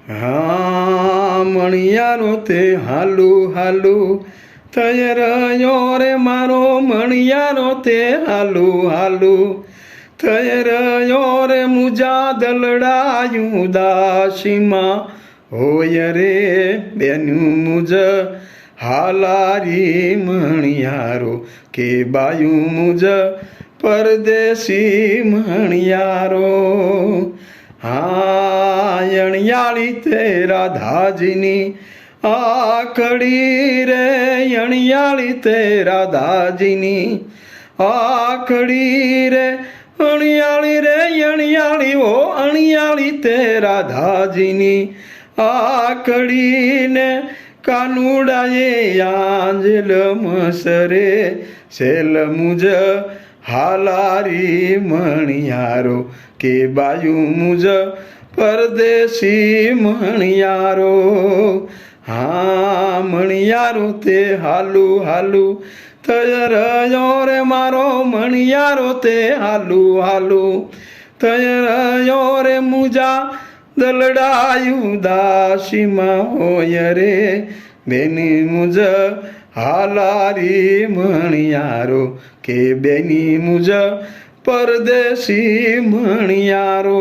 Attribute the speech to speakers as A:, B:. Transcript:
A: હા મણિયારો તે હાલુ હાલુ થઈ રહ્યો રે મારો મણિયારો તે હાલુ હાલુ થઈ રહ્યો રે મુજા દલડાયું દાસીમાં હોય રે બેનું મુજ હાલારી મણિયારો કે બાયું મુજ પરદેશી મણિયારો હા અણિયાળી તે રાધાજીની આખડી રે અણિયાળી તે રાધાજીની આખડી રે અણિયાળી ઓ અણિયાળી તે રાધાજીની આખડીને કાનુડાએ આંજલ મસરે સેલ મુજ હાલારી મણિયારો કે બાયું મુજ પરદેશી મણિયારો હા મણિયારો તે હાલુ હાલુ થઈ રહ્યો રે મારો મણિયારો તે હાલુ હાલુ થઈ રહ્યો રે મુજા દલડાયું દાસીમાં હોય રે બેની મુજ હાલારી મણિયારો કે બેની મુજ પરદેશી મણિયારો।